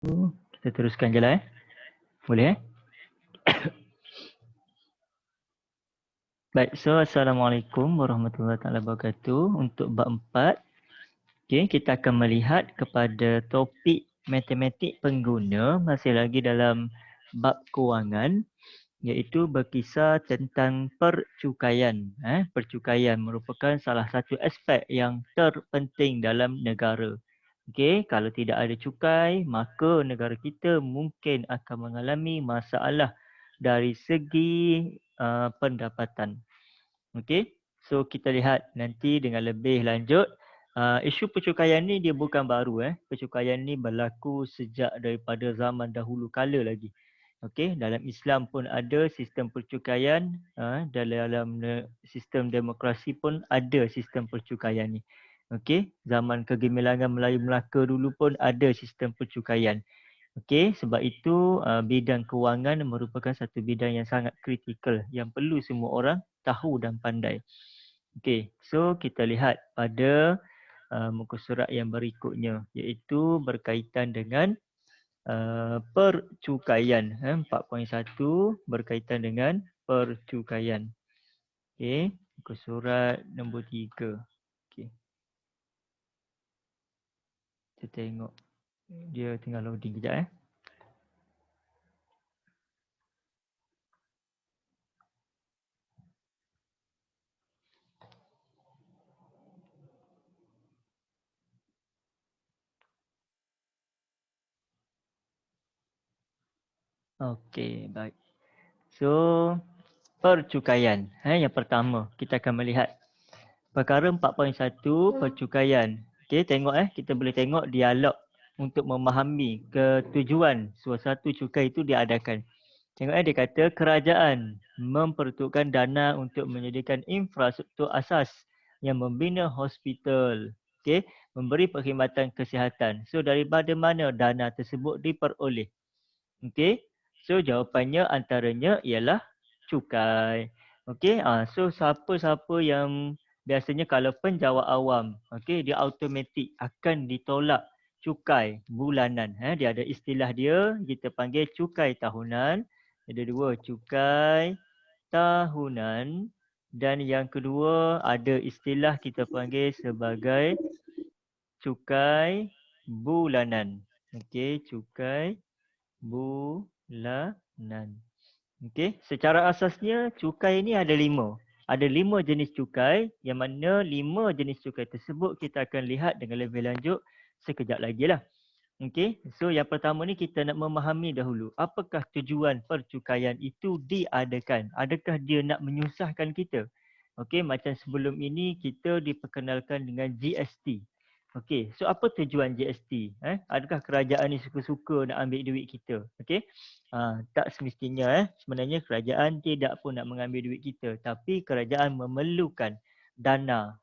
Kita teruskan je lah Boleh Baik, so Assalamualaikum warahmatullahi wabarakatuh. Untuk bab 4, kita akan melihat kepada topik matematik pengguna masih lagi dalam bab kewangan, iaitu berkisar tentang percukaian. Percukaian merupakan salah satu aspek yang terpenting dalam negara. Kalau tidak ada cukai, maka negara kita mungkin akan mengalami masalah dari segi pendapatan. So kita lihat nanti dengan lebih lanjut. Isu percukaian ni dia bukan baru. Percukaian ni berlaku sejak daripada zaman dahulu kala lagi. Dalam Islam pun ada sistem percukaian, dalam sistem demokrasi pun ada sistem percukaian ni. Zaman kegemilangan Melayu Melaka dulu pun ada sistem percukaian. Sebab itu bidang kewangan merupakan satu bidang yang sangat kritikal yang perlu semua orang tahu dan pandai. So kita lihat pada muka surat yang berikutnya, iaitu berkaitan dengan percukaian. 4.1 berkaitan dengan percukaian. Muka surat nombor 3. Kita tengok. Dia tengah loading kejap. Okey, baik. So, percukaian. Yang pertama, kita akan melihat perkara 4.1 percukaian. Tengok kita boleh tengok dialog untuk memahami ketujuan suatu cukai itu diadakan. Tengok dia kata kerajaan memperuntukkan dana untuk menyediakan infrastruktur asas yang membina hospital. Memberi perkhidmatan kesihatan. So daripada mana dana tersebut diperoleh? So jawapannya antaranya ialah cukai. So siapa-siapa yang biasanya kalau penjawat awam, dia automatik akan ditolak cukai bulanan. Dia ada istilah dia, kita panggil cukai tahunan. Ada dua, cukai tahunan. Dan yang kedua ada istilah kita panggil sebagai cukai bulanan. Cukai bulanan. Secara asasnya cukai ini ada 5. Ada 5 jenis cukai yang mana 5 jenis cukai tersebut kita akan lihat dengan lebih lanjut sekejap lagi lah. So yang pertama ni kita nak memahami dahulu apakah tujuan percukaian itu diadakan. Adakah dia nak menyusahkan kita? Macam sebelum ini kita diperkenalkan dengan GST. So apa tujuan GST? Adakah kerajaan ni suka-suka nak ambil duit kita? Tak semestinya. Sebenarnya kerajaan tidak pun nak mengambil duit kita, tapi kerajaan memerlukan dana.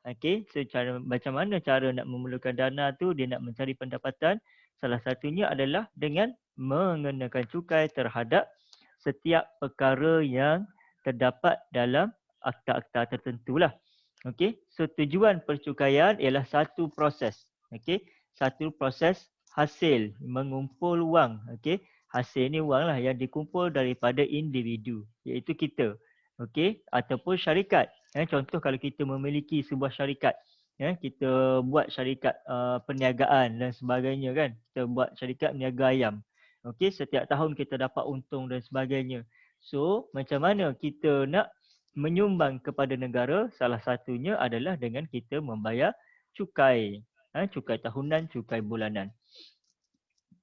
So macam mana cara nak memerlukan dana tu? Dia nak mencari pendapatan. Salah satunya adalah dengan mengenakan cukai terhadap setiap perkara yang terdapat dalam akta-akta tertentulah. So tujuan percukaian ialah satu proses. Satu proses hasil mengumpul wang. Hasil ni wang lah yang dikumpul daripada individu, iaitu kita. Ataupun syarikat. Contoh kalau kita memiliki sebuah syarikat, kita buat syarikat perniagaan dan sebagainya kan. Kita buat syarikat niaga ayam. Setiap tahun kita dapat untung dan sebagainya. So macam mana kita nak menyumbang kepada negara? Salah satunya adalah dengan kita membayar cukai. Cukai tahunan, cukai bulanan.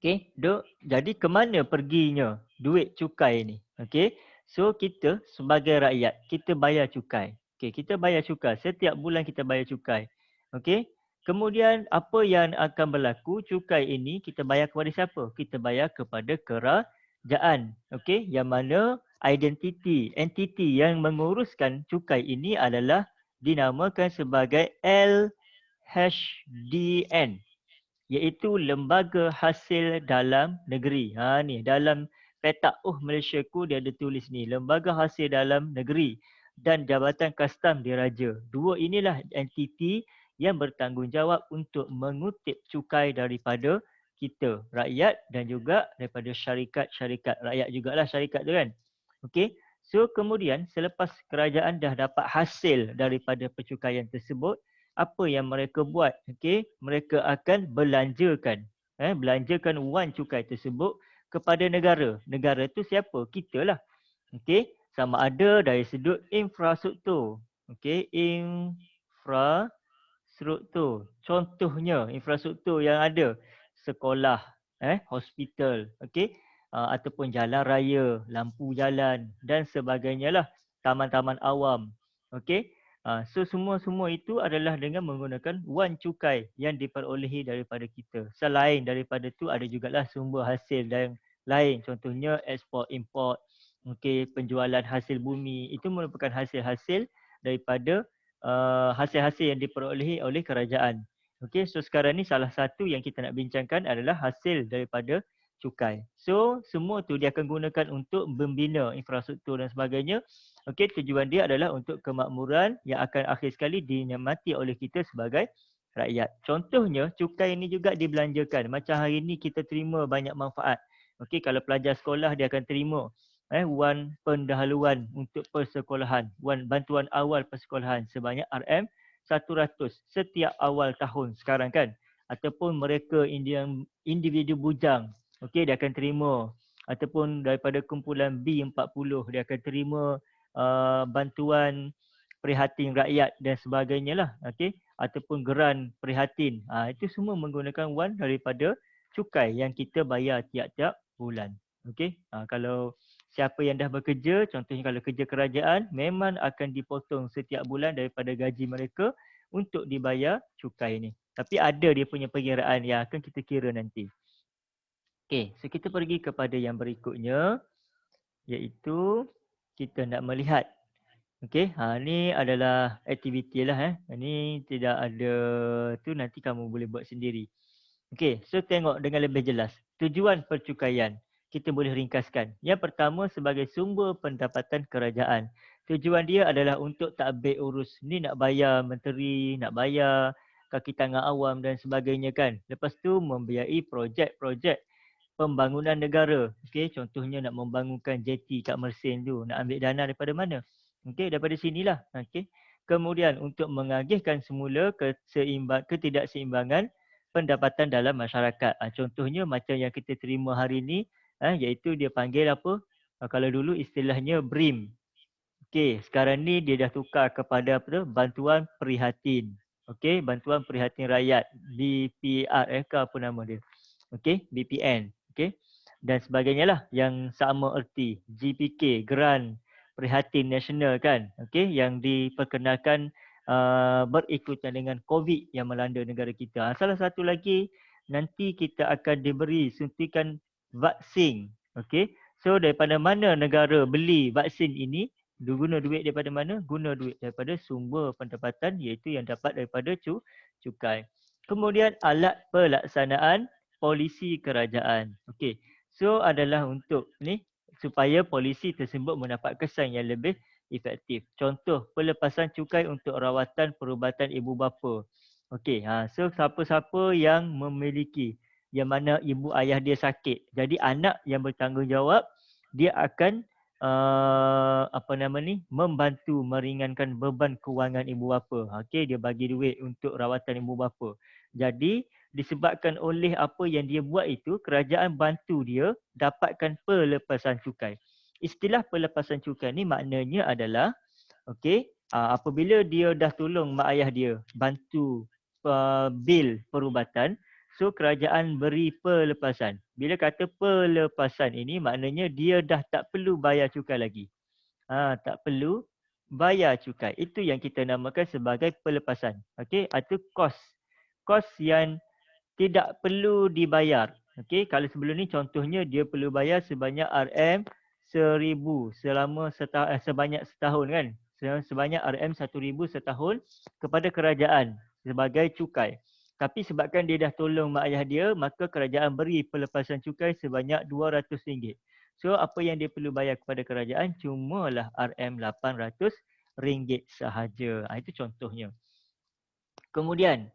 Jadi ke mana perginya duit cukai ni? So kita sebagai rakyat, kita bayar cukai. Kita bayar cukai. Setiap bulan kita bayar cukai. Kemudian apa yang akan berlaku? Cukai ini kita bayar kepada siapa? Kita bayar kepada kerajaan. Yang mana entiti yang menguruskan cukai ini adalah dinamakan sebagai LHDN, iaitu Lembaga Hasil Dalam Negeri. Ni dalam petak Malaysia ku dia ada tulis ni, Lembaga Hasil Dalam Negeri dan Jabatan Kastam Diraja. Dua inilah entiti yang bertanggungjawab untuk mengutip cukai daripada kita rakyat dan juga daripada syarikat-syarikat rakyat jugalah syarikat tu kan. Okey. So kemudian selepas kerajaan dah dapat hasil daripada percukaian tersebut, apa yang mereka buat? Okey, mereka akan belanjakan wang cukai tersebut kepada negara. Negara tu siapa? Kita lah. Okey, sama ada dari sudut infrastruktur. Okey, infrastruktur. Contohnya infrastruktur yang ada sekolah, hospital, okey, ataupun jalan raya, lampu jalan dan sebagainya lah, taman-taman awam. Okey. So semua itu adalah dengan menggunakan wang cukai yang diperolehi daripada kita. Selain daripada tu ada jugalah sumber hasil yang lain, contohnya ekspor import. Okey, penjualan hasil bumi itu merupakan hasil-hasil daripada hasil-hasil yang diperolehi oleh kerajaan. Okey, so sekarang ni salah satu yang kita nak bincangkan adalah hasil daripada cukai. So semua tu dia akan gunakan untuk membina infrastruktur dan sebagainya. Okey, tujuan dia adalah untuk kemakmuran yang akan akhir sekali dinikmati oleh kita sebagai rakyat. Contohnya cukai ini juga dibelanjakan. Macam hari ini kita terima banyak manfaat. Okey, kalau pelajar sekolah dia akan terima wan pendahuluan untuk persekolahan, wan bantuan awal persekolahan sebanyak RM100 setiap awal tahun sekarang kan. Ataupun mereka individu bujang, okey, dia akan terima, ataupun daripada kumpulan B40 dia akan terima bantuan prihatin rakyat dan sebagainya lah, okey, ataupun geran prihatin. Itu semua menggunakan wan daripada cukai yang kita bayar tiap-tiap bulan. Okey, kalau siapa yang dah bekerja, contohnya kalau kerja kerajaan, memang akan dipotong setiap bulan daripada gaji mereka untuk dibayar cukai ni. Tapi ada dia punya perkiraan yang akan kita kira nanti. Okey, so kita pergi kepada yang berikutnya, iaitu kita nak melihat. Okey, ni adalah aktiviti lah. Ini tidak ada tu, nanti kamu boleh buat sendiri. Okey, so tengok dengan lebih jelas. Tujuan percukaian, kita boleh ringkaskan. Yang pertama sebagai sumber pendapatan kerajaan. Tujuan dia adalah untuk tadbir urus. Ni nak bayar menteri, nak bayar kaki tangan awam dan sebagainya kan. Lepas tu membiayai projek-projek pembangunan negara. Okey, contohnya nak membangunkan jeti kat Mersing tu, nak ambil dana daripada mana? Okey, daripada sinilah. Okey. Kemudian untuk mengagihkan semula ketidakseimbangan pendapatan dalam masyarakat. Contohnya macam yang kita terima hari ini, iaitu dia panggil apa? Kalau dulu istilahnya BRIM. Okey, sekarang ni dia dah tukar kepada apa tu? Bantuan prihatin. Okey, bantuan prihatin rakyat, BPR ke apa nama dia. Okey, BPN. Okey. Dan sebagainya lah yang sama erti. GPK, Geran Prihatin Nasional kan. Okey, yang diperkenalkan berikutan dengan COVID yang melanda negara kita. Salah satu lagi, nanti kita akan diberi suntikan vaksin. Okey. So daripada mana negara beli vaksin ini? Guna duit daripada mana? Guna duit daripada sumber pendapatan, iaitu yang dapat daripada cukai. Kemudian alat pelaksanaan polisi kerajaan. Okey. So adalah untuk ni supaya polisi tersebut mendapat kesan yang lebih efektif. Contoh, pelepasan cukai untuk rawatan perubatan ibu bapa. Okey, so siapa-siapa yang memiliki yang mana ibu ayah dia sakit. Jadi anak yang bertanggungjawab dia akan membantu meringankan beban kewangan ibu bapa. Okey, dia bagi duit untuk rawatan ibu bapa. Jadi disebabkan oleh apa yang dia buat itu, kerajaan bantu dia dapatkan pelepasan cukai. Istilah pelepasan cukai ni maknanya adalah, okey, apabila dia dah tolong mak ayah dia bantu bil perubatan, so kerajaan beri pelepasan. Bila kata pelepasan ini maknanya dia dah tak perlu bayar cukai lagi. Tak perlu bayar cukai. Itu yang kita namakan sebagai pelepasan. Okey, itu kos yang tidak perlu dibayar. Okey, kalau sebelum ni contohnya dia perlu bayar sebanyak RM1,000 selama sebanyak setahun kan. Sebanyak RM1,000 setahun kepada kerajaan sebagai cukai. Tapi sebabkan dia dah tolong mak ayah dia, maka kerajaan beri pelepasan cukai sebanyak RM200. So apa yang dia perlu bayar kepada kerajaan cumalah RM800 sahaja. Itu contohnya. Kemudian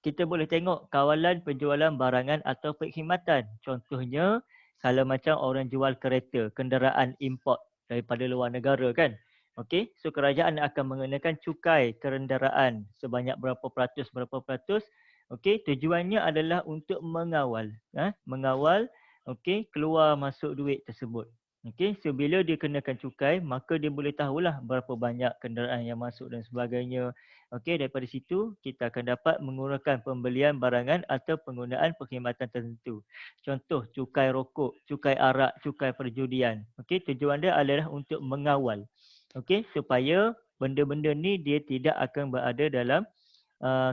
kita boleh tengok kawalan penjualan barangan atau perkhidmatan. Contohnya, kalau macam orang jual kereta, kenderaan import daripada luar negara kan. Okey, so kerajaan akan mengenakan cukai kenderaan sebanyak berapa peratus. Okey, tujuannya adalah untuk mengawal, mengawal okey, keluar masuk duit tersebut. Okey, so bila dia kenakan cukai, maka dia boleh tahulah berapa banyak kenderaan yang masuk dan sebagainya. Okey, daripada situ kita akan dapat mengurangkan pembelian barangan atau penggunaan perkhidmatan tertentu. Contoh, cukai rokok, cukai arak, cukai perjudian. Okey, tujuan dia adalah untuk mengawal. Okey, supaya benda-benda ni dia tidak akan berada dalam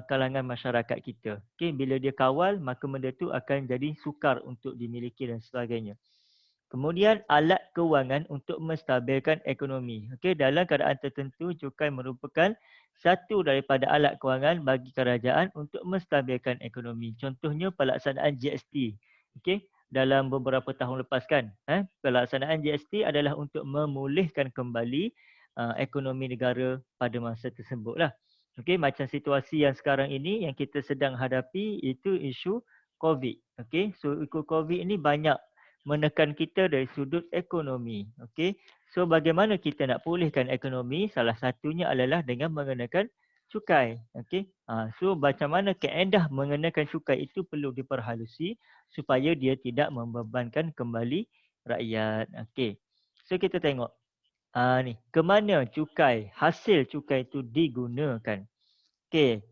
kalangan masyarakat kita. Okey, bila dia kawal, maka benda tu akan jadi sukar untuk dimiliki dan sebagainya. Kemudian alat kewangan untuk menstabilkan ekonomi. Okey, dalam keadaan tertentu cukai merupakan satu daripada alat kewangan bagi kerajaan untuk menstabilkan ekonomi. Contohnya pelaksanaan GST. Okey, dalam beberapa tahun lepas kan, pelaksanaan GST adalah untuk memulihkan kembali ekonomi negara pada masa tersebutlah. Okey, macam situasi yang sekarang ini yang kita sedang hadapi itu isu COVID. Okey, so isu COVID ini banyak menekan kita dari sudut ekonomi. Okey. So bagaimana kita nak pulihkan ekonomi? Salah satunya adalah dengan mengenakan cukai. Okey. So macam mana kaedah mengenakan cukai itu perlu diperhalusi supaya dia tidak membebankan kembali rakyat. Okey. So kita tengok ni, ke mana cukai, hasil cukai itu digunakan. Okey.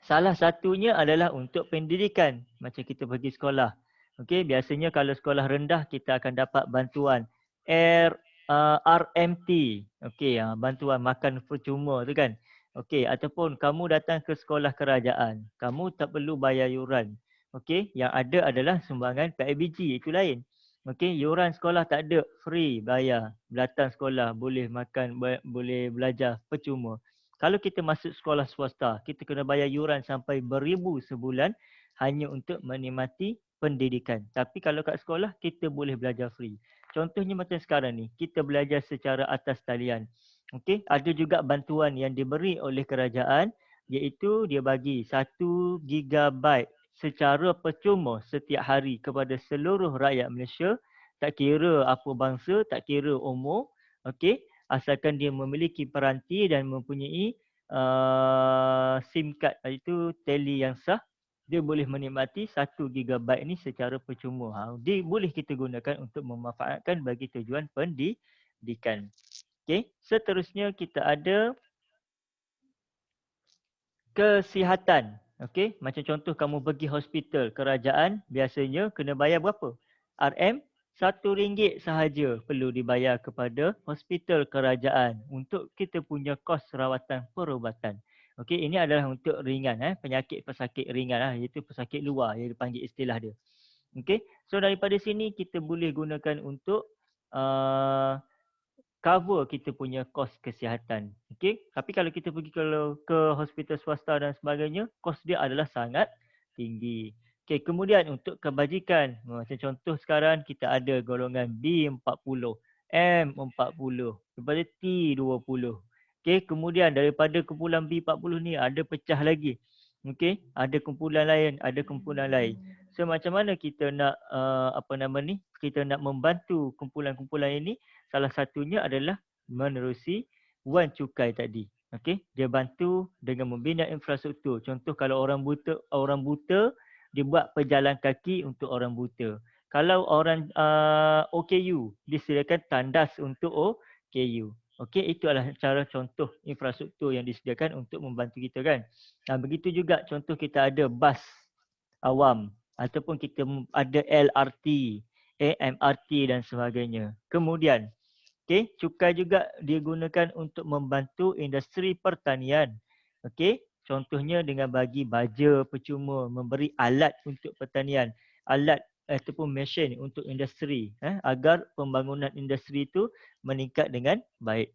Salah satunya adalah untuk pendidikan. Macam kita pergi sekolah. Okey, biasanya kalau sekolah rendah kita akan dapat bantuan RMT. Okey, bantuan makan percuma tu kan. Okey, ataupun kamu datang ke sekolah kerajaan, kamu tak perlu bayar yuran. Okey, yang ada adalah sumbangan PIBG, itu lain. Okey, yuran sekolah tak ada, free bayar. Datang sekolah boleh makan, boleh belajar percuma. Kalau kita masuk sekolah swasta, kita kena bayar yuran sampai beribu sebulan hanya untuk menikmati pendidikan. Tapi kalau kat sekolah, kita boleh belajar free. Contohnya macam sekarang ni, kita belajar secara atas talian. Okey, ada juga bantuan yang diberi oleh kerajaan iaitu dia bagi 1 GB secara percuma setiap hari kepada seluruh rakyat Malaysia, tak kira apa bangsa, tak kira umur. Okey, asalkan dia memiliki peranti dan mempunyai SIM card iaitu teli yang sah, dia boleh menikmati 1 GB ni secara percuma. Dia boleh kita gunakan untuk memanfaatkan bagi tujuan pendidikan. Okey, seterusnya kita ada kesihatan. Okey, macam contoh kamu pergi hospital kerajaan, biasanya kena bayar berapa? RM RM1 sahaja perlu dibayar kepada hospital kerajaan untuk kita punya kos rawatan perubatan. Okey, ini adalah untuk ringan, penyakit pesakit ringan, iaitu pesakit luar yang dipanggil istilah dia. Okey, so daripada sini kita boleh gunakan untuk cover kita punya kos kesihatan. Okey, tapi kalau kita pergi ke hospital swasta dan sebagainya, kos dia adalah sangat tinggi. Okey, kemudian untuk kebajikan, macam contoh sekarang kita ada golongan B40, M40, daripada T20. Okey, kemudian daripada kumpulan B40 ni ada pecah lagi. Okey, ada kumpulan lain, ada kumpulan lain. So macam mana kita nak kita nak membantu kumpulan-kumpulan ini? Salah satunya adalah menerusi wan cukai tadi. Okey, dia bantu dengan membina infrastruktur. Contoh kalau orang buta dia buat pejalan kaki untuk orang buta. Kalau orang OKU disediakan tandas untuk OKU. Okey, itu adalah cara contoh infrastruktur yang disediakan untuk membantu kita kan. Begitu juga contoh kita ada bas awam ataupun kita ada LRT, MRT dan sebagainya. Kemudian okey, cukai juga digunakan untuk membantu industri pertanian. Okey, contohnya dengan bagi baja percuma, memberi alat untuk pertanian, alat ataupun mesin untuk industri agar pembangunan industri itu meningkat dengan baik.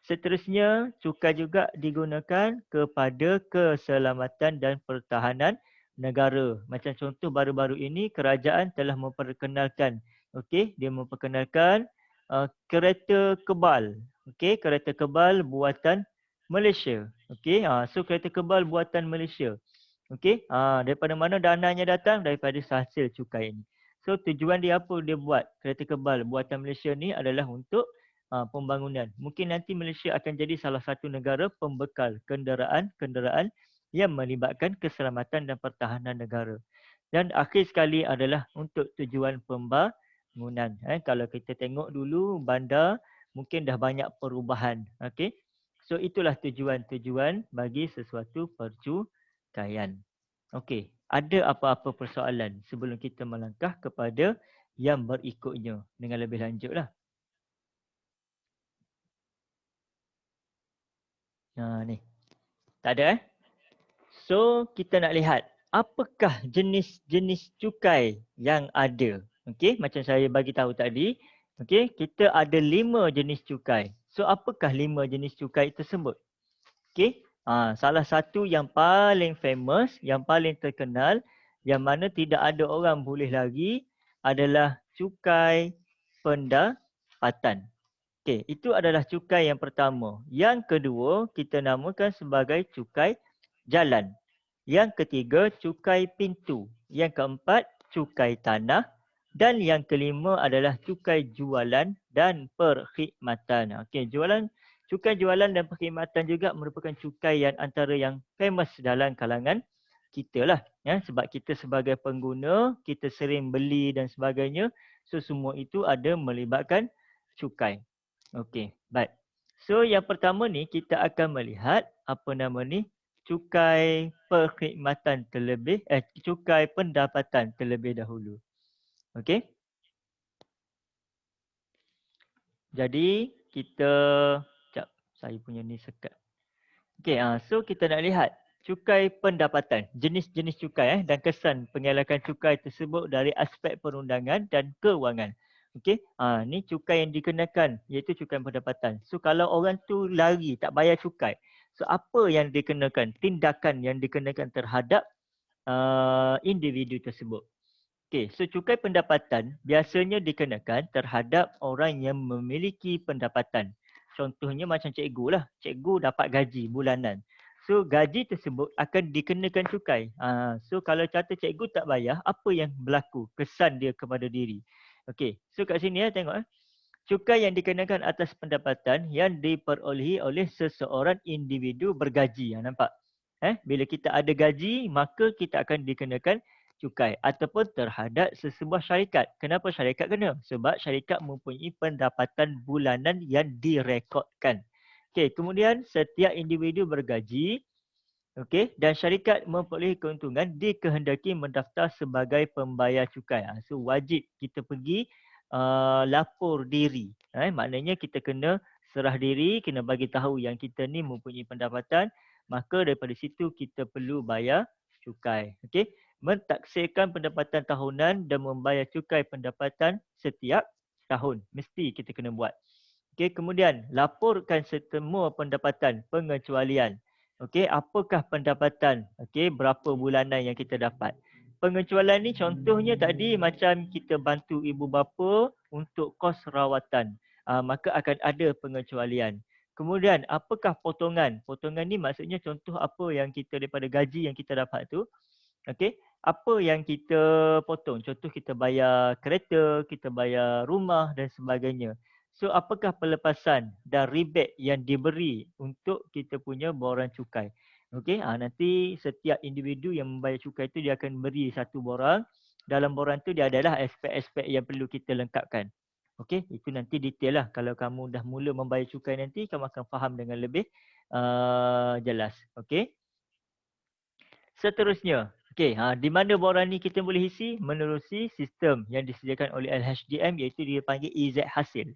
Seterusnya, cukai juga digunakan kepada keselamatan dan pertahanan negara. Macam contoh baru-baru ini kerajaan telah memperkenalkan, okey, dia memperkenalkan kereta kebal. Okey, kereta kebal buatan Malaysia. Okey, so kereta kebal buatan Malaysia. Okey, daripada mana dananya datang? Daripada hasil cukai ini. So tujuan dia apa dia buat kereta kebal buatan Malaysia ni adalah untuk pembangunan. Mungkin nanti Malaysia akan jadi salah satu negara pembekal kenderaan-kenderaan yang melibatkan keselamatan dan pertahanan negara. Dan akhir sekali adalah untuk tujuan pembangunan. Kalau kita tengok dulu bandar mungkin dah banyak perubahan. Okey. So itulah tujuan-tujuan bagi sesuatu percukaian. Okey, ada apa-apa persoalan sebelum kita melangkah kepada yang berikutnya dengan lebih lanjutlah. Ni. Tak ada So kita nak lihat apakah jenis-jenis cukai yang ada. Okey, macam saya bagi tahu tadi, okey, kita ada 5 jenis cukai. So apakah 5 jenis cukai tersebut? Okey, salah satu yang paling famous, yang paling terkenal, yang mana tidak ada orang boleh lagi adalah cukai pendapatan. Okey, itu adalah cukai yang pertama. Yang kedua, kita namakan sebagai cukai jalan. Yang ketiga, cukai pintu. Yang keempat, cukai tanah. Dan yang kelima adalah cukai jualan dan perkhidmatan. Okey, cukai jualan dan perkhidmatan juga merupakan cukai yang antara yang famous dalam kalangan kita lah. Ya, sebab kita sebagai pengguna, kita sering beli dan sebagainya. So, semua itu ada melibatkan cukai. Okey, baik. So, yang pertama ni kita akan melihat apa nama ni? Cukai perkhidmatan cukai pendapatan terlebih dahulu. Okey. Jadi kita jap saya punya ni sekat. Okey, so kita nak lihat cukai pendapatan, jenis-jenis cukai dan kesan pengelakan cukai tersebut dari aspek perundangan dan kewangan. Okey, ni cukai yang dikenakan iaitu cukai pendapatan. So kalau orang tu lari tak bayar cukai, so apa yang dikenakan? Tindakan yang dikenakan terhadap individu tersebut. Okey, so cukai pendapatan biasanya dikenakan terhadap orang yang memiliki pendapatan. Contohnya macam cikgu lah. Cikgu dapat gaji bulanan. So gaji tersebut akan dikenakan cukai. So kalau kata cikgu tak bayar, apa yang berlaku? Kesan dia kepada diri. Okey, so kat sini tengok. Cukai yang dikenakan atas pendapatan yang diperolehi oleh seseorang individu bergaji. Nampak? Bila kita ada gaji, maka kita akan dikenakan cukai ataupun terhadap sesebuah syarikat. Kenapa syarikat kena? Sebab syarikat mempunyai pendapatan bulanan yang direkodkan. Okey, kemudian setiap individu bergaji, okey, dan syarikat memperolehi keuntungan dikehendaki mendaftar sebagai pembayar cukai. So wajib kita pergi lapor diri. Maknanya kita kena serah diri, kena bagi tahu yang kita ni mempunyai pendapatan, maka daripada situ kita perlu bayar cukai. Okey, mentaksirkan pendapatan tahunan dan membayar cukai pendapatan setiap tahun. Mesti kita kena buat. Okey, kemudian laporkan semua pendapatan pengecualian. Okey, apakah pendapatan? Okey, berapa bulanan yang kita dapat? Pengecualian ni contohnya tadi macam kita bantu ibu bapa untuk kos rawatan. Maka akan ada pengecualian. Kemudian apakah potongan? Potongan ni maksudnya contoh apa yang kita daripada gaji yang kita dapat tu. Okey, apa yang kita potong? Contoh kita bayar kereta, kita bayar rumah dan sebagainya. So apakah pelepasan dan rebate yang diberi untuk kita punya borang cukai? Okey, nanti setiap individu yang membayar cukai itu dia akan beri satu borang. Dalam borang tu dia adalah aspek-aspek yang perlu kita lengkapkan. Okey, itu nanti detail lah. Kalau kamu dah mula membayar cukai nanti, kamu akan faham dengan lebih jelas. Okey. Seterusnya, di mana borang ni kita boleh isi? Menerusi sistem yang disediakan oleh LHDM iaitu dia panggil EZ hasil.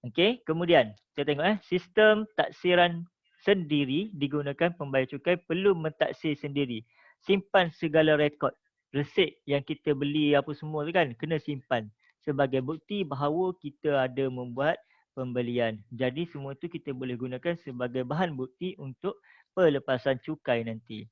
Okey, kemudian kita tengok sistem taksiran sendiri digunakan pembayar cukai perlu mentaksir sendiri. Simpan segala rekod, resit yang kita beli apa semua tu kan kena simpan sebagai bukti bahawa kita ada membuat pembelian. Jadi semua tu kita boleh gunakan sebagai bahan bukti untuk pelepasan cukai nanti.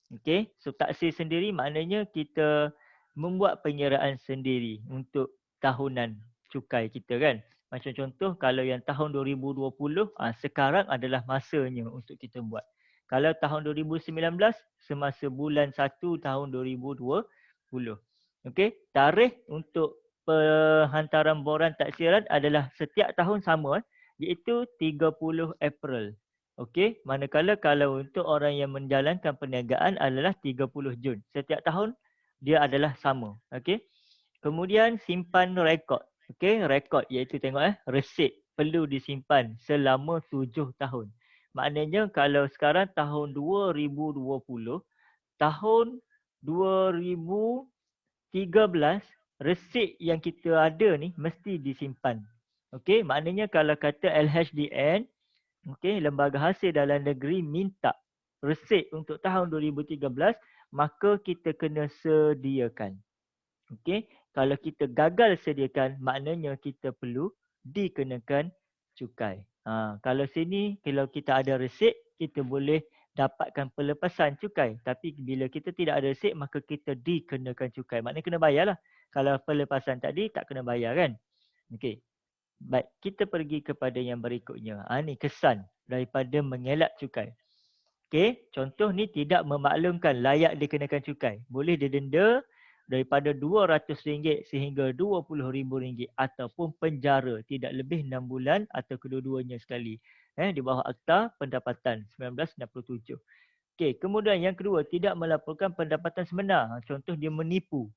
Okey, so taksir sendiri maknanya kita membuat penyeraan sendiri untuk tahunan cukai kita kan. Macam contoh kalau yang tahun 2020, sekarang adalah masanya untuk kita buat. Kalau tahun 2019 semasa bulan 1 tahun 2020. Okey, tarikh untuk penghantaran borang taksiran adalah setiap tahun sama iaitu 30 April. Okey, manakala kalau untuk orang yang menjalankan perniagaan adalah 30 Jun. Setiap tahun dia adalah sama. Okey. Kemudian simpan rekod. Okey, rekod iaitu tengok resit perlu disimpan selama 7 tahun. Maknanya kalau sekarang tahun 2020, tahun 2013 resit yang kita ada ni mesti disimpan. Okey, maknanya kalau kata LHDN, okey, Lembaga Hasil Dalam Negeri minta resit untuk tahun 2013, maka kita kena sediakan. Okey, kalau kita gagal sediakan, maknanya kita perlu dikenakan cukai. Kalau sini, kalau kita ada resit, kita boleh dapatkan pelepasan cukai. Tapi bila kita tidak ada resit, maka kita dikenakan cukai. Maknanya kena bayarlah. Kalau pelepasan tadi, tak kena bayar kan? Okey. Baik, kita pergi kepada yang berikutnya. Ini kesan daripada mengelak cukai. Okey, contoh ni tidak memaklumkan layak dikenakan cukai. Boleh didenda daripada RM200 sehingga RM20,000 ataupun penjara tidak lebih 6 bulan atau kedua-duanya sekali. Di bawah Akta Pendapatan 1967. Okey, kemudian yang kedua, tidak melaporkan pendapatan sebenar. Contoh dia menipu.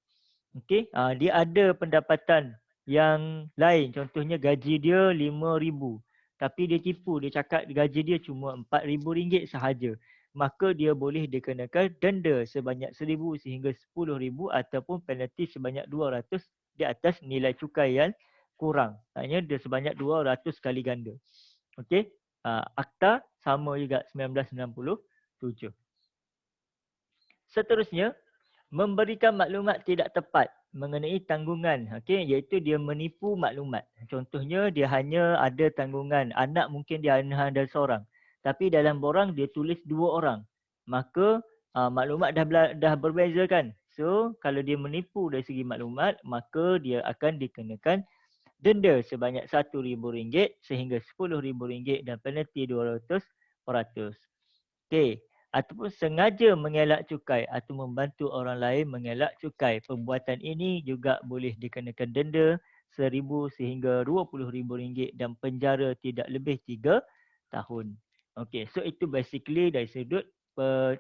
Okey, dia ada pendapatan yang lain. Contohnya gaji dia RM5,000. Tapi dia tipu, dia cakap gaji dia cuma RM4,000 sahaja. Maka dia boleh dikenakan denda sebanyak RM1,000 sehingga RM10,000 ataupun penalti sebanyak RM200 di atas nilai cukai yang kurang. Maksudnya dia sebanyak 200 kali ganda. Okey, Akta sama juga 1967. Seterusnya, memberikan maklumat tidak tepat mengenai tanggungan, iaitu dia menipu maklumat. Contohnya dia hanya ada tanggungan, anak mungkin dia hanya ada seorang. Tapi dalam borang dia tulis 2 orang. Maka maklumat dah berbeza kan. So kalau dia menipu dari segi maklumat, maka dia akan dikenakan denda sebanyak RM1,000 sehingga RM10,000 dan penalti 200%. Okey, ataupun sengaja mengelak cukai atau membantu orang lain mengelak cukai. Perbuatan ini juga boleh dikenakan denda RM1,000 sehingga RM20,000 dan penjara tidak lebih 3 tahun. Okey, so itu basically dari sudut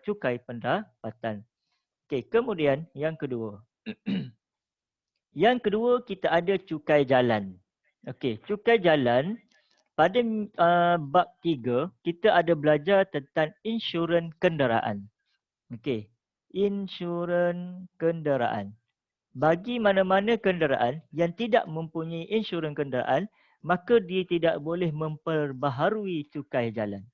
cukai pendapatan. Okey, kemudian yang kedua. Yang kedua kita ada cukai jalan. Okey, cukai jalan. Pada bab 3, kita ada belajar tentang insurans kenderaan. Okey, insurans kenderaan. Bagi mana-mana kenderaan yang tidak mempunyai insurans kenderaan, maka dia tidak boleh memperbaharui cukai jalan.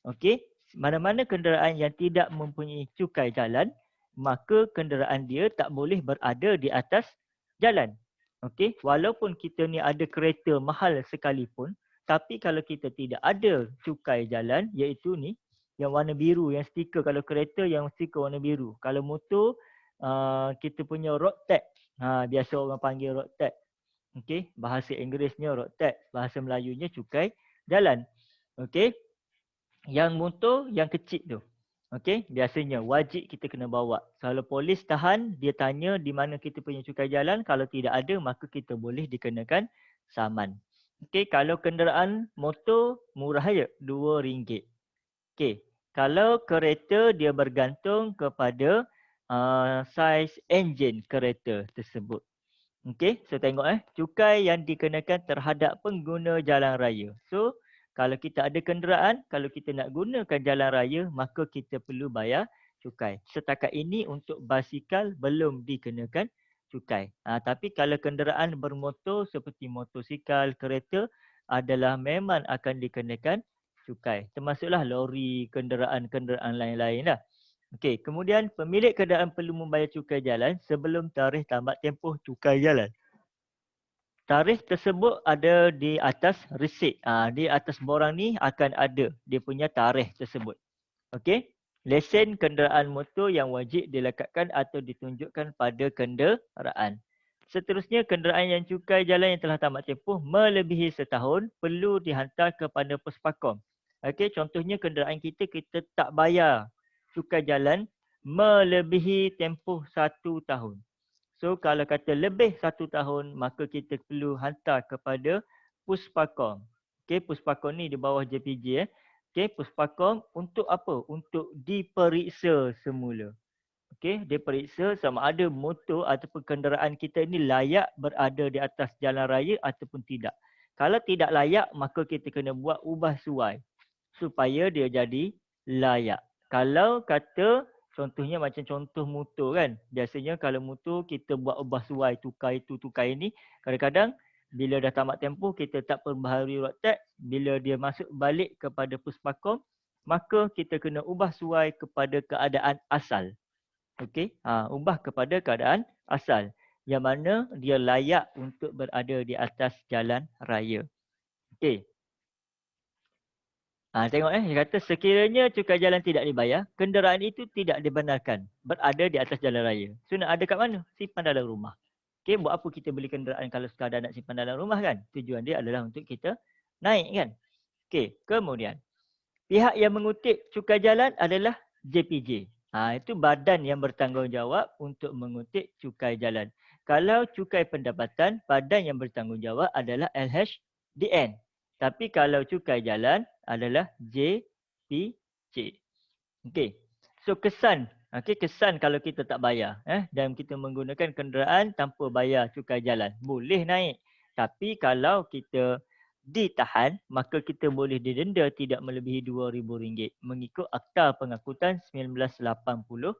Okey, mana-mana kenderaan yang tidak mempunyai cukai jalan, maka kenderaan dia tak boleh berada di atas jalan. Okey, walaupun kita ni ada kereta mahal sekalipun, tapi kalau kita tidak ada cukai jalan, iaitu ni yang warna biru, yang stiker, kalau kereta yang stiker warna biru. Kalau motor, kita punya road tax. Biasa orang panggil road tax. Okey, bahasa Inggerisnya road tax, bahasa Melayunya cukai jalan. Okey, yang motor yang kecil tu. Okey, biasanya wajib kita kena bawa. Kalau polis tahan, dia tanya di mana kita punya cukai jalan. Kalau tidak ada, maka kita boleh dikenakan saman. Okey, kalau kenderaan motor murah je, RM2. Okey, kalau kereta dia bergantung kepada saiz enjin kereta tersebut. Okey, so tengok cukai yang dikenakan terhadap pengguna jalan raya. So, kalau kita ada kenderaan, kalau kita nak gunakan jalan raya, maka kita perlu bayar cukai. Setakat ini untuk basikal belum dikenakan cukai. Tapi kalau kenderaan bermotor seperti motosikal, kereta adalah memang akan dikenakan cukai. Termasuklah lori, kenderaan-kenderaan lain-lain lah. Okey, kemudian pemilik kenderaan perlu membayar cukai jalan sebelum tarikh tamat tempoh cukai jalan. Tarikh tersebut ada di atas resit. Di atas borang ni akan ada dia punya tarikh tersebut. Okey. Lesen kenderaan motor yang wajib dilekatkan atau ditunjukkan pada kenderaan. Seterusnya, kenderaan yang cukai jalan yang telah tamat tempoh melebihi setahun perlu dihantar kepada Puspakom Okey, contohnya kenderaan kita tak bayar cukai jalan melebihi tempoh 1 tahun. So kalau kata lebih 1 tahun, maka kita perlu hantar kepada Puspakom. Okey, Puspakom ni di bawah JPJ. Okey, Puspakom untuk apa? Untuk diperiksa semula. Okey, dia periksa sama ada motor ataupun kenderaan kita ni layak berada di atas jalan raya ataupun tidak. Kalau tidak layak, maka kita kena buat ubah suai supaya dia jadi layak. Kalau kata contohnya macam contoh motor kan. Biasanya kalau motor kita buat ubah suai, tukar itu, tukar ini. Kadang-kadang bila dah tamat tempoh kita tak perbaharui road tax. Bila dia masuk balik kepada Puspakom, maka kita kena ubah suai kepada keadaan asal. Okey, ubah kepada keadaan asal. Yang mana dia layak untuk berada di atas jalan raya. Okey. Tengok dia kata sekiranya cukai jalan tidak dibayar, kenderaan itu tidak dibenarkan berada di atas jalan raya. So nak ada kat mana? Simpan dalam rumah. Okey, buat apa kita beli kenderaan kalau sekadar nak simpan dalam rumah kan? Tujuan dia adalah untuk kita naik kan? Okey, kemudian pihak yang mengutip cukai jalan adalah JPJ. Itu badan yang bertanggungjawab untuk mengutip cukai jalan. Kalau cukai pendapatan, badan yang bertanggungjawab adalah LHDN. Tapi kalau cukai jalan adalah JPJ. Okey. So kesan, kesan kalau kita tak bayar dan kita menggunakan kenderaan tanpa bayar cukai jalan, boleh naik. Tapi kalau kita ditahan, maka kita boleh didenda tidak melebihi RM2,000 mengikut Akta Pengangkutan 1987.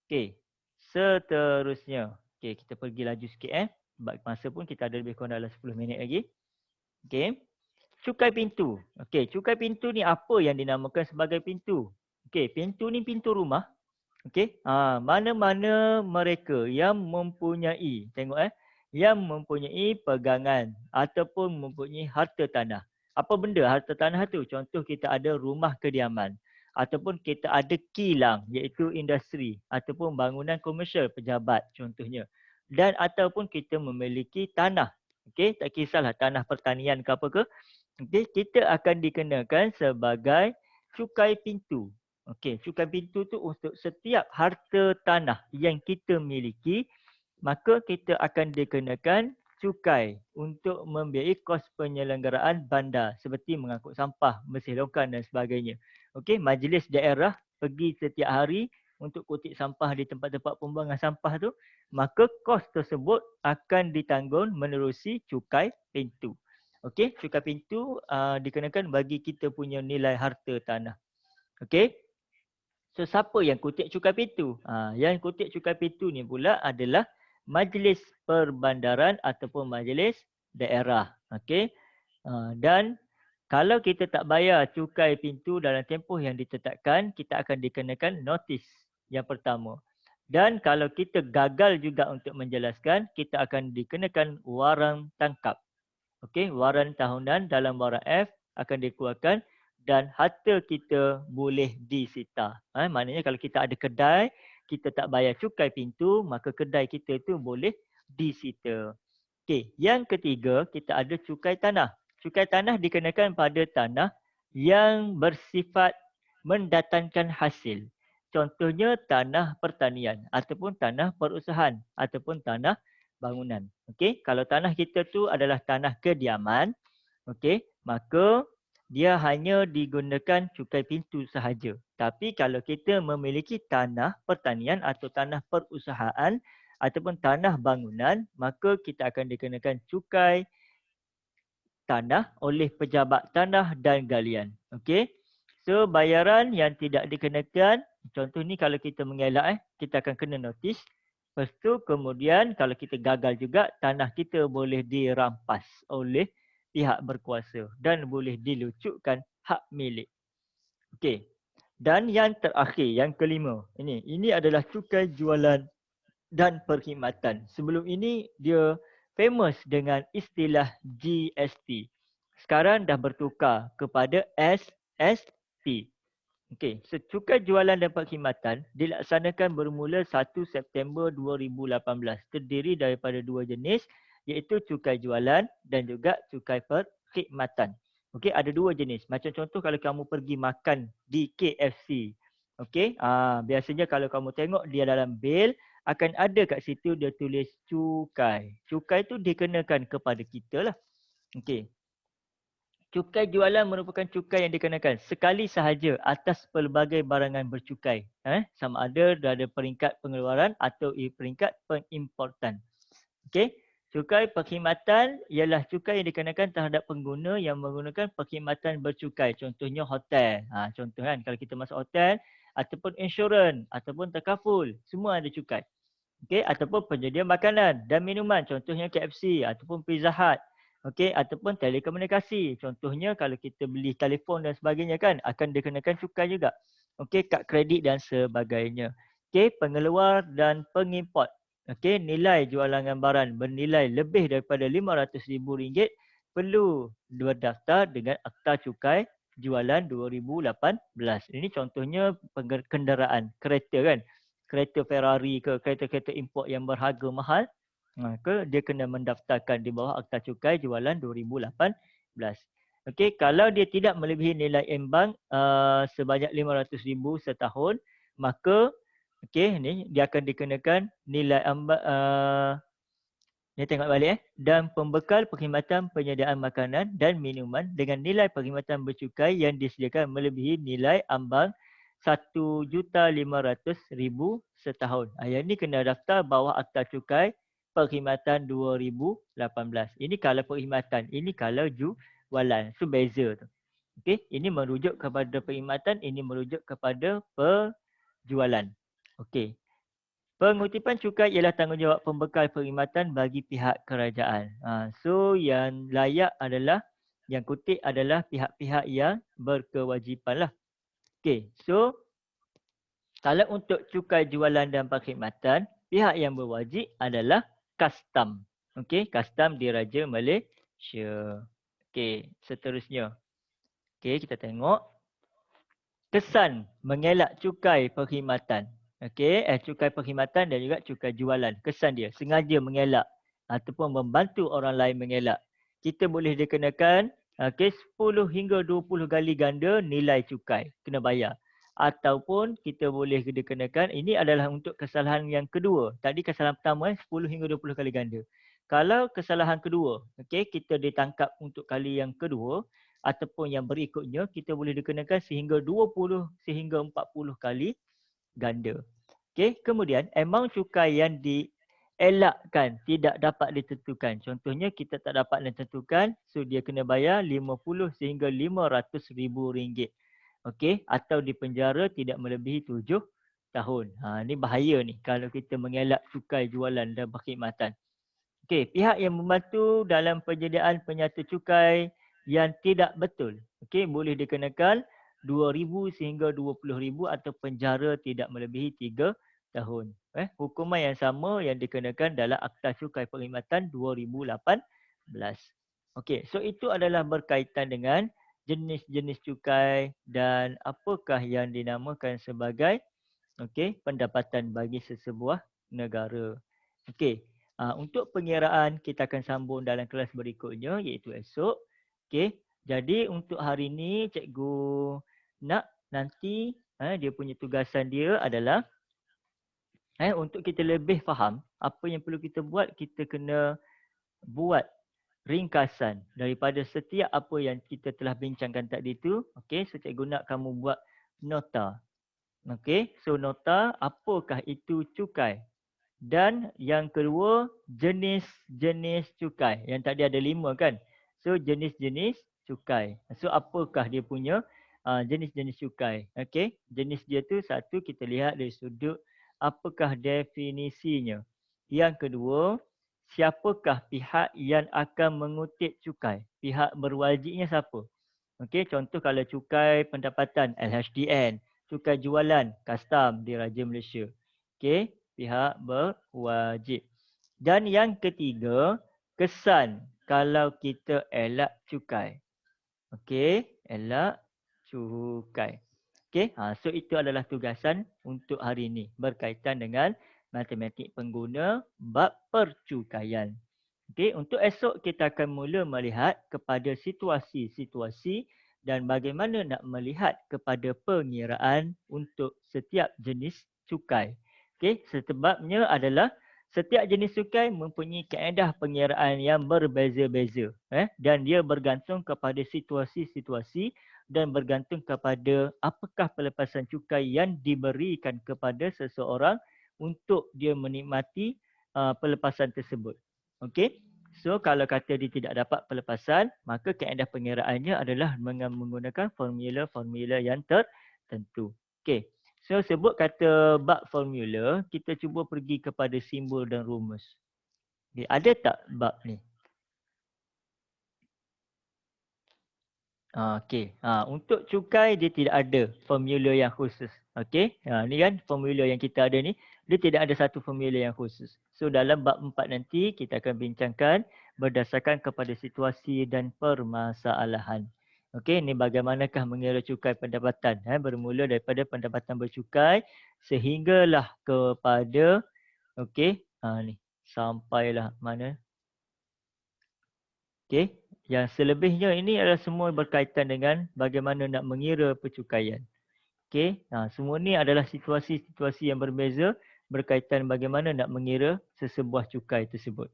Okey. Seterusnya. Okey, kita pergi laju sikit sebab masa pun kita ada lebih kurang dalam 10 minit lagi. Okey. Cukai pintu. Okey, cukai pintu ni apa yang dinamakan sebagai pintu? Okey, pintu ni pintu rumah. Okey. Mana-mana mereka yang mempunyai, tengok yang mempunyai pegangan ataupun mempunyai harta tanah. Apa benda harta tanah tu? Contoh kita ada rumah kediaman ataupun kita ada kilang iaitu industri ataupun bangunan komersial pejabat contohnya. Dan ataupun kita memiliki tanah. Okey, tak kisahlah tanah pertanian ke apa ke. Okey, kita akan dikenakan sebagai cukai pintu. Okey, cukai pintu tu untuk setiap harta tanah yang kita miliki, maka kita akan dikenakan cukai untuk membiayai kos penyelenggaraan bandar seperti mengangkut sampah, bersih lokan dan sebagainya. Okey, majlis daerah pergi setiap hari untuk kutip sampah di tempat-tempat pembuangan sampah tu, maka kos tersebut akan ditanggung menerusi cukai pintu. Okey, cukai pintu dikenakan bagi kita punya nilai harta tanah. Okey. So siapa yang kutip cukai pintu? Yang kutip cukai pintu ni pula adalah Majlis Perbandaran ataupun Majlis Daerah. Okey. Dan kalau kita tak bayar cukai pintu dalam tempoh yang ditetapkan, kita akan dikenakan notis yang pertama. Dan kalau kita gagal juga untuk menjelaskan, kita akan dikenakan warang tangkap. Okey, waran tahunan dalam waran F akan dikeluarkan dan harta kita boleh disita. Maknanya kalau kita ada kedai, kita tak bayar cukai pintu, maka kedai kita tu boleh disita. Okey, yang ketiga kita ada cukai tanah. Cukai tanah dikenakan pada tanah yang bersifat mendatangkan hasil. Contohnya tanah pertanian ataupun tanah perusahaan ataupun tanah bangunan. Okey, kalau tanah kita tu adalah tanah kediaman, okey, maka dia hanya digunakan cukai pintu sahaja. Tapi kalau kita memiliki tanah pertanian atau tanah perusahaan ataupun tanah bangunan, maka kita akan dikenakan cukai tanah oleh pejabat tanah dan galian. Okey. So bayaran yang tidak dikenakan, contoh ni kalau kita mengelak kita akan kena notis. Lepas tu kemudian kalau kita gagal juga, tanah kita boleh dirampas oleh pihak berkuasa dan boleh dilucutkan hak milik. Okey. Dan yang terakhir, yang kelima. Ini adalah cukai jualan dan perkhidmatan. Sebelum ini dia famous dengan istilah GST. Sekarang dah bertukar kepada SST. Okey, so cukai jualan dan perkhidmatan dilaksanakan bermula 1 September 2018. Terdiri daripada dua jenis iaitu cukai jualan dan juga cukai perkhidmatan. Okey, ada dua jenis. Macam contoh kalau kamu pergi makan di KFC. Okey, biasanya kalau kamu tengok dia dalam bil akan ada kat situ dia tulis cukai. Cukai tu dikenakan kepada kita lah. Okey. Cukai jualan merupakan cukai yang dikenakan sekali sahaja atas pelbagai barangan bercukai. Sama ada dari peringkat pengeluaran atau peringkat pengimportan. Okey. Cukai perkhidmatan ialah cukai yang dikenakan terhadap pengguna yang menggunakan perkhidmatan bercukai. Contohnya hotel. Contoh kan kalau kita masuk hotel ataupun insurans ataupun takaful, semua ada cukai. Okey, ataupun penyedia makanan dan minuman, contohnya KFC ataupun Pizza Hut. Okey, ataupun telekomunikasi. Contohnya kalau kita beli telefon dan sebagainya kan akan dikenakan cukai juga. Okey, kad kredit dan sebagainya. Okey, pengeluar dan pengimport. Okey, nilai jualan barang bernilai lebih daripada RM500,000 perlu berdaftar dengan Akta Cukai Jualan 2018. Ini contohnya kenderaan, kereta kan. Kereta Ferrari ke kereta-kereta import yang berharga mahal, maka dia kena mendaftarkan di bawah Akta Cukai Jualan 2018. Okey, kalau dia tidak melebihi nilai imbang sebanyak RM500,000 setahun, maka okey ni dia akan dikenakan nilai ni tengok balik dan pembekal perkhidmatan penyediaan makanan dan minuman dengan nilai perkhidmatan bercukai yang disediakan melebihi nilai ambang RM1,500,000 setahun. Yang ni kena daftar bawah Akta Cukai Perkhidmatan 2018. Ini kalau perkhidmatan, ini kalau jualan. So beza tu. Okey, ini merujuk kepada perkhidmatan, ini merujuk kepada penjualan. Okey. Pengutipan cukai ialah tanggungjawab pembekal perkhidmatan bagi pihak kerajaan. So yang layak adalah, yang kutip adalah pihak-pihak yang berkewajipan lah. Okey, so kalau untuk cukai jualan dan perkhidmatan, pihak yang berwajib adalah custom. Okey, custom di Raja Malaysia. Okey, seterusnya. Okey, kita tengok. Kesan mengelak cukai perkhidmatan. Okey, cukai perkhidmatan dan juga cukai jualan. Kesan dia, sengaja mengelak ataupun membantu orang lain mengelak. Kita boleh dikenakan 10 hingga 20 kali ganda nilai cukai. Kena bayar. Ataupun kita boleh dikenakan, ini adalah untuk kesalahan yang kedua. Tadi kesalahan pertama 10 hingga 20 kali ganda. Kalau kesalahan kedua, kita ditangkap untuk kali yang kedua ataupun yang berikutnya, kita boleh dikenakan sehingga 20 sehingga 40 kali ganda. Kemudian amount cukai yang dielakkan tidak dapat ditentukan. Contohnya kita tak dapat menentukan, so dia kena bayar 50 sehingga RM500,000. Atau dipenjara tidak melebihi 7 tahun. Ni bahaya ni kalau kita mengelak cukai jualan dan perkhidmatan. Pihak yang membantu dalam penyediaan penyata cukai yang tidak betul, boleh dikenakan RM2,000 sehingga RM20,000 atau penjara tidak melebihi 3 tahun. Hukuman yang sama yang dikenakan dalam Akta Cukai Perkhidmatan 2018. So itu adalah berkaitan dengan jenis-jenis cukai dan apakah yang dinamakan sebagai pendapatan bagi sesebuah negara. Untuk pengiraan kita akan sambung dalam kelas berikutnya iaitu esok. Jadi untuk hari ini cikgu nak nanti dia punya tugasan dia adalah untuk kita lebih faham apa yang perlu kita buat, kita kena buat ringkasan daripada setiap apa yang kita telah bincangkan tadi tu. So cikgu nak kamu buat nota. So nota apakah itu cukai. Dan yang kedua, jenis-jenis cukai. Yang tadi ada 5 kan. So jenis-jenis cukai. So apakah dia punya jenis-jenis cukai. Jenis dia tu satu kita lihat dari sudut apakah definisinya. Yang kedua, siapakah pihak yang akan mengutip cukai. Pihak berwajibnya siapa. Contoh kalau cukai pendapatan LHDN. Cukai jualan custom di Raja Malaysia. Pihak berwajib. Dan yang ketiga, kesan kalau kita elak cukai. Elak cukai. So itu adalah tugasan untuk hari ini berkaitan dengan matematik pengguna bab percukaian. Okey, untuk esok kita akan mula melihat kepada situasi-situasi dan bagaimana nak melihat kepada pengiraan untuk setiap jenis cukai. Okey, sebabnya adalah setiap jenis cukai mempunyai kaedah pengiraan yang berbeza-beza, dan dia bergantung kepada situasi-situasi dan bergantung kepada apakah pelepasan cukai yang diberikan kepada seseorang untuk dia menikmati pelepasan tersebut. Okey. So kalau kata dia tidak dapat pelepasan, maka kaedah pengiraannya adalah menggunakan formula-formula yang tertentu. Okey. So sebut kata bab formula, kita cuba pergi kepada simbol dan rumus. Okay. Ada tak bab ni? Okey. Untuk cukai dia tidak ada formula yang khusus. Okey. Ni kan formula yang kita ada ni. Dia tidak ada satu formula yang khusus. So dalam bab 4 nanti kita akan bincangkan berdasarkan kepada situasi dan permasalahan. Okey, ni bagaimanakah mengira cukai pendapatan. Bermula daripada pendapatan bercukai sehinggalah kepada okey, ni sampailah mana. Okey. Yang selebihnya ini adalah semua berkaitan dengan bagaimana nak mengira percukaian. Okey. Semua ni adalah situasi-situasi yang berbeza berkaitan bagaimana nak mengira sesebuah cukai tersebut.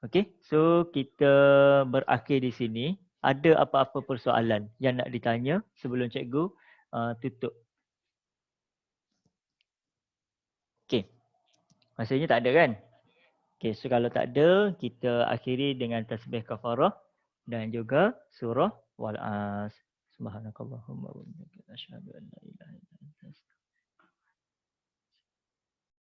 Okey. So kita berakhir di sini. Ada apa-apa persoalan yang nak ditanya sebelum cikgu tutup? Okey. Maksudnya tak ada kan? Okey, so kalau tak ada, kita akhiri dengan tasbih kafarah dan juga surah wal as. Subhanakallahumma wa bihamdika asyhadu an la ilaha illa anta